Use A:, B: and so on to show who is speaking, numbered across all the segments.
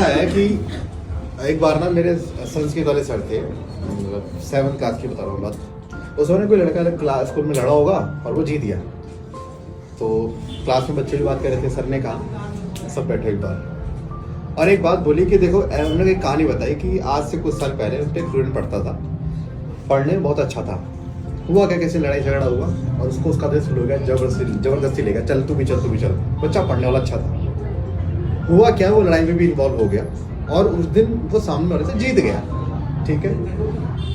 A: ऐसा है कि एक बार ना मेरे संस्कृत वाले सर थे, मतलब 7th क्लास की बता रहा हूँ बात। उस समय कोई लड़का क्लास स्कूल में लड़ा होगा और वो जीत गया। तो क्लास में बच्चे भी बात कर रहे थे, सर ने कहा सब बैठो एक बार, और एक बात बोली कि देखो, उन्होंने एक कहानी बताई कि आज से कुछ साल पहले उस पर एक स्टूडेंट पढ़ता था, पढ़ने में बहुत अच्छा था। हुआ क्या, कैसे लड़ाई झगड़ा हुआ और उसको उसका दिल शुरू हो गया, जबरदस्ती ले गया, चल तू भी चल। बच्चा पढ़ने वाला अच्छा था। हुआ क्या, वो लड़ाई में भी इन्वॉल्व हो गया और उस दिन वो सामने वाले से जीत गया। ठीक है।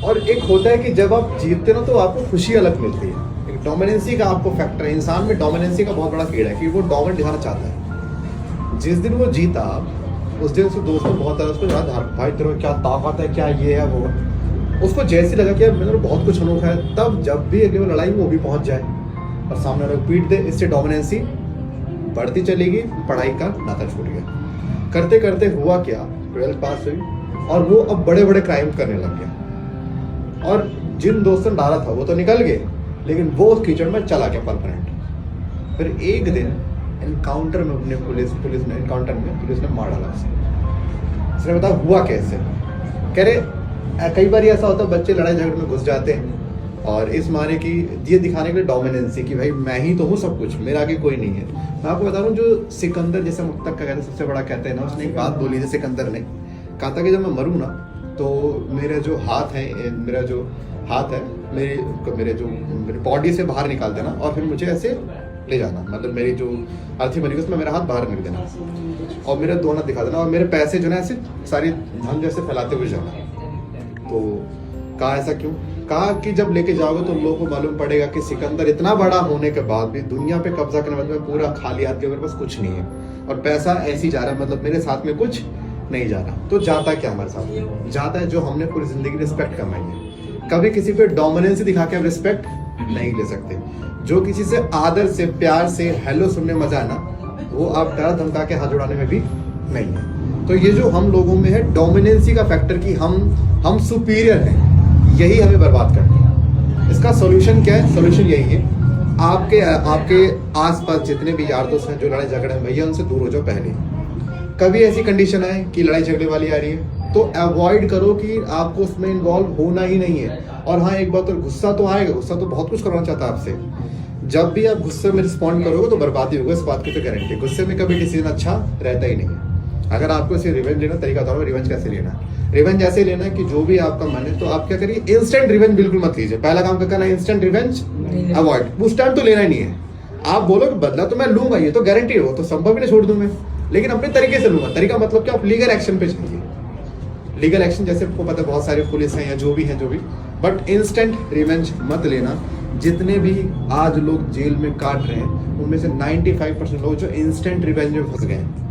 A: और एक होता है कि जब आप जीतते ना तो आपको खुशी अलग मिलती है। एक डोमिनेंसी का आपको फैक्टर है, इंसान में डोमिनेंसी का बहुत बड़ा कीड़ा है कि वो डोमिनेंट दिखाना चाहता है। जिस दिन वो जीता, उस दिन उसके दोस्तों बहुत तरह उसको याद, भाई तेरे में क्या ताकत है, क्या ये है वो। उसको जैसे लगा कि यार मेरे बहुत कुछ अनोखा है, तब जब भी अगली लड़ाई में वो भी पहुंच जाए और सामने वाले को पीट दे, इससे डोमिनेंसी बढ़ती चलेगी, पढ़ाई का नाता छूट गया। करते करते हुआ क्या, 12th पास हुई और वो अब बड़े बड़े क्राइम करने लग गया। और जिन दोस्तों ने डाला था वो तो निकल गए, लेकिन वो उस कीचड़ में चला गया परमानेंट। फिर एक दिन एनकाउंटर में अपने पुलिस ने मार डाला उसने बताया हुआ कैसे। कह रहे कई बार ऐसा होता है, बच्चे लड़ाई झगड़े में घुस जाते हैं और इस माने की ये दिखाने के लिए डोमिनेंसी कि भाई मैं ही तो हूँ सब कुछ, मेरा आगे कोई नहीं है। मैं आपको बता रहा हूँ, जो सिकंदर जैसे मुक्तक का कहते सबसे बड़ा कहते हैं ना, उसने एक बात बोली थी। सिकंदर ने कहा था कि जब मैं मरूँ ना तो मेरे जो हाथ है मेरे बॉडी से बाहर निकाल देना और फिर मुझे ऐसे ले जाना, मतलब मेरी जो अर्थी बनी उसमें मेरा हाथ बाहर निकल देना और मेरे दोनों दिखा देना और मेरे पैसे जो है ऐसे सारी धन जैसे फैलाते हुए जाना। तो कहा ऐसा क्यों? कहा कि जब लेके जाओगे तो लोगों को मालूम पड़ेगा कि सिकंदर इतना बड़ा होने के बाद भी दुनिया पे कब्जा करने मतलब पूरा खाली हाथ के मेरे पास कुछ नहीं है और पैसा ऐसे ही जा रहा है, मतलब मेरे साथ में कुछ नहीं जा रहा। तो जाता क्या हमारे साथ में? जाता है जो हमने पूरी जिंदगी रिस्पेक्ट कमाई है। कभी किसी पे डोमिनेंस दिखा के आप रिस्पेक्ट नहीं ले सकते। जो किसी से आदर से, प्यार से हेलो सुनने मजा है ना, वो आप डर धमका के हाथ जुड़ाने में भी नहीं है। तो ये जो हम लोगों में है डोमिनेंसी का फैक्टर कि हम सुपीरियर हैं, यही हमें बर्बाद करती है। इसका सॉल्यूशन क्या है? सॉल्यूशन यही है, आपके आसपास जितने भी यार दोस्त हैं जो लड़ाई झगड़े में भैया, उनसे दूर हो जाओ। पहले कभी ऐसी कंडीशन आए कि लड़ाई झगड़े वाली आ रही है तो अवॉइड करो कि आपको उसमें इन्वॉल्व होना ही नहीं है। और हाँ, एक बात और, गुस्सा तो आएगा, गुस्सा तो बहुत कुछ करना चाहता है आपसे। जब भी आप गुस्से में रिस्पॉन्ड करोगे तो बर्बादी होगा, इस बात की तो गारंटी। गुस्से में कभी डिसीजन अच्छा रहता ही नहीं है। अगर आपको इसे रिवेंज लेना, तरीका बताओ रिवेंज कैसे लेना है। रिवेंज ऐसे लेना है कि जो भी आपका मन है तो आप क्या करिए, इंस्टेंट रिवेंज बिल्कुल मत लीजिए। पहला काम क्या करना है, इंस्टेंट रिवेंज अवॉइड। उस टाइम तो लेना ही नहीं है। आप बोलो कि बदला तो मैं लूंगा, ये तो गारंटी है, वो तो संभव ही नहीं छोड़ दूं मैं, लेकिन अपने तरीके से लूंगा। तरीका मतलब क्या, आप लीगल एक्शन पे जाइए। लीगल एक्शन जैसे आपको पता है बहुत सारे पुलिस हैं या जो भी, बट इंस्टेंट रिवेंज मत लेना। जितने भी आज लोग जेल में काट रहे हैं उनमें से 95% लोग जो इंस्टेंट रिवेंज में फंस गए हैं।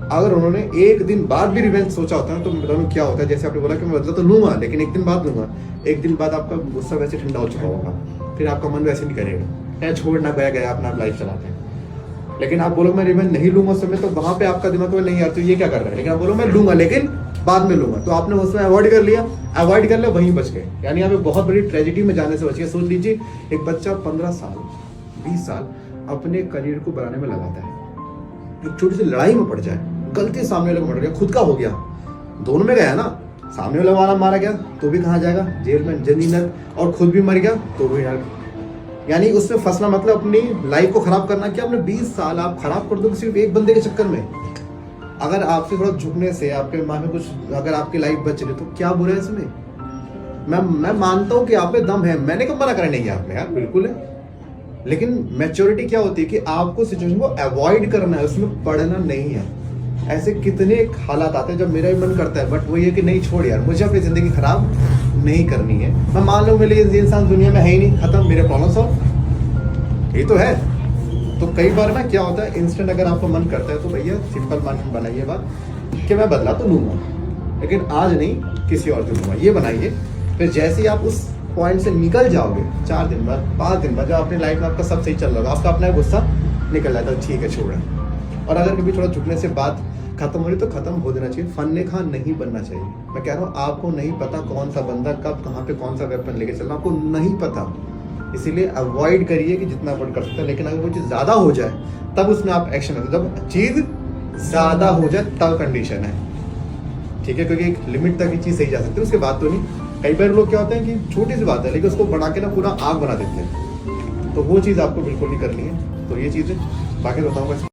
A: अगर उन्होंने एक दिन बाद भी रिवेंज सोचा होता है तो मैं बताऊँ क्या होता है। जैसे आपने बोला कि मैं बदला तो लूंगा लेकिन एक दिन बाद लूंगा, एक दिन बाद आपका गुस्सा वैसे ठंडा हो चुका होगा, फिर आपका मन वैसे नहीं करेगा, छोड़ना गया अपना लाइफ चलाते हैं। लेकिन आप बोलो मैं रिवेंज नहीं लूंगा उस समय, तो वहां पे आपका दिमाग में नहीं यार तो ये क्या कर रहा है। लेकिन आप बोलो मैं लूंगा लेकिन बाद में लूंगा, तो आपने उसमें अवॉइड कर लिया, वहीं बच गए। यानी आप एक बहुत बड़ी ट्रेजेडी में जाने से बच गए। सोच लीजिए एक बच्चा 15 साल 20 साल अपने करियर को बनाने में लगाता है, एक छोटी सी लड़ाई में पड़ जाए, गलती सामने वाले को मर गया, खुद का हो गया, दोनों में गया ना। सामने वाला वाला मारा गया तो भी कहाँ जाएगा, जेल में जंजीर, और खुद भी मर गया तो भी नर्क। यानी उसमें फंसना मतलब अपनी लाइफ को खराब करना। क्या आपने 20 साल आप खराब कर दो सिर्फ एक बंदे के चक्कर में। अगर आपसे थोड़ा झुकने से आपके माँ में कुछ, अगर आपकी लाइफ बच रही तो क्या बुरा है इसमें। मैं मानता हूँ कि आप में दम है, मैंने कब मना करा नहीं है आप में, यार बिल्कुल है। लेकिन मैच्योरिटी क्या होती है कि आपको सिचुएशन को अवॉइड करना है, उसमें पढ़ना नहीं है। ऐसे कितने हालात आते हैं जब मेरा भी मन करता है, बट वो ये कि नहीं छोड़ यार, मुझे अपनी जिंदगी खराब नहीं करनी है। मैं मान लूँ मेरे लिए इंसान दुनिया में है ही नहीं, खत्म, मेरे प्रॉब्लम सॉल्व, ये तो है। तो कई बार ना क्या होता है, इंस्टेंट अगर आपको मन करता है तो भैया सिंपल माइंड बनाइए बात कि मैं बदला तो लूंगा लेकिन आज नहीं किसी और दिन लूंगा, ये बनाइए। फिर जैसे ही आप उस पॉइंट से निकल जाओगे, 4 दिन बाद 5 दिन बाद, जब अपनी लाइफ में आपका सब सही चल रहा होगा, आपका अपना गुस्सा निकल जाता है, ठीक है छोड़ रहे। और अगर कभी थोड़ा झुकने से बात खत्म हो रही तो खत्म हो देना चाहिए। फन्ने खां नहीं बनना चाहिए। मैं कह रहा हूँ आपको नहीं पता कौन सा बंदा कब कहाँ पे कौन सा वेपन लेके चलना, आपको नहीं पता, इसीलिए अवॉइड करिए कि जितना अवॉइड कर सकते हैं। लेकिन अगर वो चीज़ ज़्यादा हो जाए तब उसमें आप एक्शन लेते। जब चीज़ ज़्यादा हो जाए तब कंडीशन है, ठीक है, क्योंकि एक लिमिट तक ही चीज़ सही जा सकती है, उसके बाद तो नहीं। कई बार लोग क्या होते हैं कि छोटी सी बात है लेकिन उसको बना के ना पूरा आग बना देते हैं, तो वो चीज़ आपको बिल्कुल नहीं करनी है। तो ये चीज़ है, बाकी बताऊँगा।